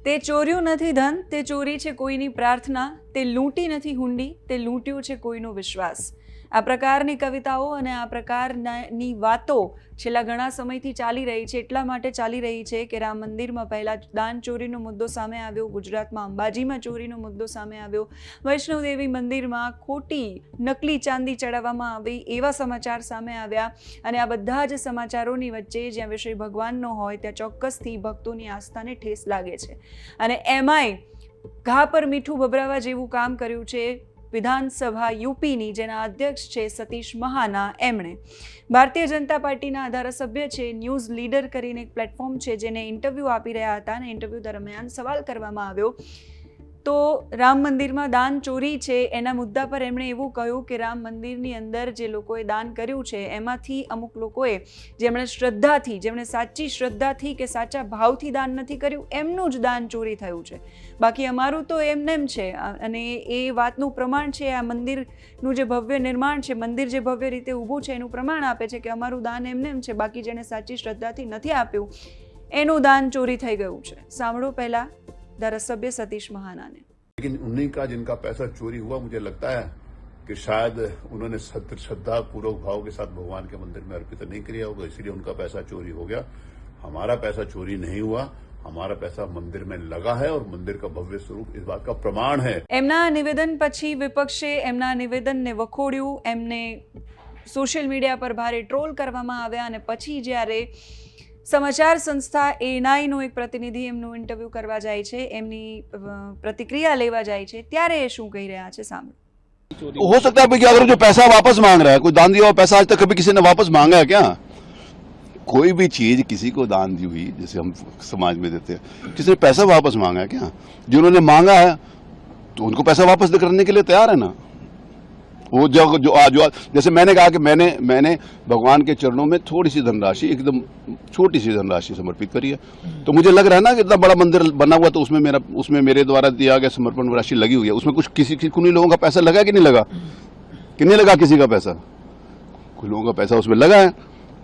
તે ચોર્યું નથી ધન, તે ચોરી છે કોઈની પ્રાર્થના, તે લૂંટી નથી હુંડી, તે લૂંટ્યું છે કોઈનો વિશ્વાસ. આ પ્રકારની કવિતાઓ અને આ પ્રકારની વાતો છેલ્લા ઘણા સમયથી ચાલી રહી છે. એટલા માટે ચાલી રહી છે કે રામ મંદિરમાં પહેલાં દાન ચોરીનો મુદ્દો સામે આવ્યો, ગુજરાતમાં અંબાજીમાં ચોરીનો મુદ્દો સામે આવ્યો, વૈષ્ણોદેવી મંદિરમાં ખોટી નકલી ચાંદી ચડાવવામાં આવી, એવા સમાચાર સામે આવ્યા. અને આ બધા જ સમાચારોની વચ્ચે જ્યાં વિષય ભગવાનનો હોય ત્યાં ચોક્કસથી ભક્તોની આસ્થાને ઠેસ લાગે છે. અને એમાંય ઘા પર મીઠું ભભરાવા જેવું કામ કર્યું છે વિધાનસભા યુપીની, જેના અધ્યક્ષ છે સતીશ મહાના. એમણે ભારતીય જનતા પાર્ટીના ધારાસભ્ય છે, ન્યૂઝ લીડર કરીને એક પ્લેટફોર્મ છે જેને ઇન્ટરવ્યૂ આપી રહ્યા હતા અને ઇન્ટરવ્યૂ દરમિયાન સવાલ કરવામાં આવ્યો તો રામ મંદિરમાં દાન ચોરી છે એના મુદ્દા પર એમણે એવું કહ્યું કે રામ મંદિરની અંદર જે લોકોએ દાન કર્યું છે એમાંથી અમુક લોકોએ જેમણે શ્રદ્ધાથી, જેમણે સાચી શ્રદ્ધાથી કે સાચા ભાવથી દાન નથી કર્યું, એમનું જ દાન ચોરી થયું છે. બાકી અમારું તો એમનેમ છે. અને એ વાતનું પ્રમાણ છે આ મંદિરનું જે ભવ્ય નિર્માણ છે, મંદિર જે ભવ્ય રીતે ઊભું છે એનું પ્રમાણ આપે છે કે અમારું દાન એમનેમ છે. બાકી જેણે સાચી શ્રદ્ધાથી નથી આપ્યું એનું દાન ચોરી થઈ ગયું છે. સાંભળો પહેલા धारासभ्य सतीश महाना ने. लेकिन उन्हीं का जिनका पैसा चोरी हुआ, मुझे लगता है कि शायद उन्होंने सत्य श्रद्धा पूर्वक भाव के साथ भगवान के मंदिर में अर्पित नहीं किया होगा, इसलिए उनका पैसा चोरी हो गया. हमारा पैसा चोरी नहीं हुआ, हमारा पैसा मंदिर में लगा है और मंदिर का भव्य स्वरूप इस बात का प्रमाण है. एमना निवेदन પછી વિપક્ષે એમના નિવેદનને વખોડ્યું, એમને સોશિયલ મીડિયા પર ભારે ટ્રોલ કરવામાં આવ્યા અને પછી જ્યારે સમાચાર સંસ્થા એએનઆઈનો એક પ્રતિનિધિ એમનું ઇન્ટરવ્યૂ કરવા જાય છે, એમની प्रतिक्रिया लेवा जाए છે, ત્યારે એ શું કહી રહ્યા છે સાંભળો. हो सकता है कि अगर जो पैसा वापस मांग रहा है, कोई दान दिया हुआ पैसा आज तक कभी किसी ने वापस मांगा है क्या? कोई भी चीज किसी को दान दी हुई, जैसे हम समाज में देते हैं, किसी ने पैसा वापस मांगा है क्या? जिन्होंने मांगा है तो उनको पैसा वापस करने के लिए तैयार है ना. वो जो जैसे मैंने कहा कि मैंने भगवान के चरणों में थोड़ी सी धनराशि, एकदम छोटी सी धनराशि समर्पित करी है. तो मुझे लग रहा है ना कि इतना बड़ा मंदिर बना हुआ, तो उसमें मेरे द्वारा दिया गया समर्पण राशि लगी हुई है. उसमें कुछ कुछ लोगों का पैसा लगा कि नहीं लगा? कि नहीं लगा किसी का पैसा? कुछ लोगों का पैसा उसमें लगा है,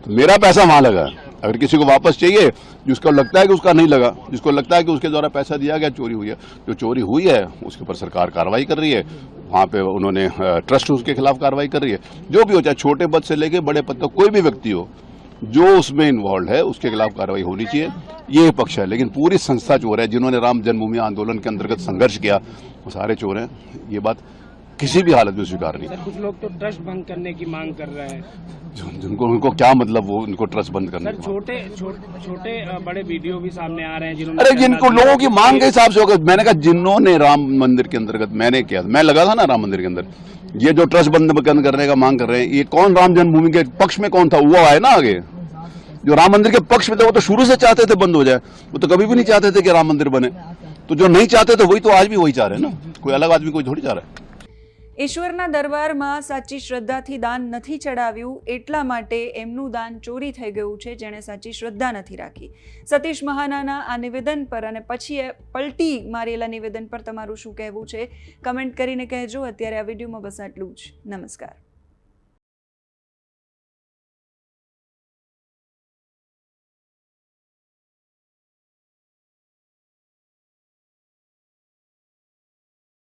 तो मेरा पैसा वहां लगा है. अगर किसी को वापस चाहिए, जिसको लगता है कि उसका नहीं लगा, जिसको लगता है कि उसके द्वारा पैसा दिया गया चोरी हुई है, जो चोरी हुई है उसके ऊपर सरकार कार्रवाई कर रही है. वहाँ पे उन्होंने ट्रस्ट उसके खिलाफ कार्रवाई कर रही है. जो भी हो, चाहे छोटे पद से लेके बड़े पद तक कोई भी व्यक्ति हो जो उसमें इन्वॉल्व है, उसके खिलाफ कार्रवाई होनी चाहिए. ये पक्ष है. लेकिन पूरी संस्था चोर है. जिन्होंने राम जन्मभूमि आंदोलन के अंतर्गत संघर्ष किया वो सारे चोर हैं. ये बात किसी भी हालत में स्वीकार नहीं. सर, कुछ लोग तो ट्रस्ट बंद करने की मांग कर रहे हैं. जिनको उनको क्या मतलब, वो उनको ट्रस्ट बंद करने सर, छोटे बड़े वीडियो भी सामने आ रहे हैं जिन्होंने, अरे जिनको लोगों की मांग के हिसाब से होगा. मैंने कहा जिन्होंने राम मंदिर के अंतर्गत, मैंने किया, मैं लगा था ना राम मंदिर के अंदर, ये जो ट्रस्ट बंद करने का मांग कर रहे हैं, ये कौन राम जन्मभूमि के पक्ष में कौन था? वो आए ना आगे. जो राम मंदिर के पक्ष में थे वो तो शुरू से चाहते थे बंद हो जाए. वो तो कभी भी नहीं चाहते थे कि राम मंदिर बने. तो जो नहीं चाहते थे वही तो आज भी वही चाह रहे हैं ना. कोई अलग आदमी कोई थोड़ी चाह रहा है. ઈશ્વરના દરબારમાં સાચી શ્રદ્ધાથી દાન નથી ચડાવ્યું, એટલા માટે એમનું દાન ચોરી થઈ ગયું છે જેણે સાચી શ્રદ્ધા નથી રાખી. સતીશ મહાનાના આ નિવેદન પર અને પછી પલટી મારેલા નિવેદન પર તમારું શું કહેવું છે કમેન્ટ કરીને કહેજો. અત્યારે આ વિડીયોમાં બસ આટલું જ. નમસ્કાર.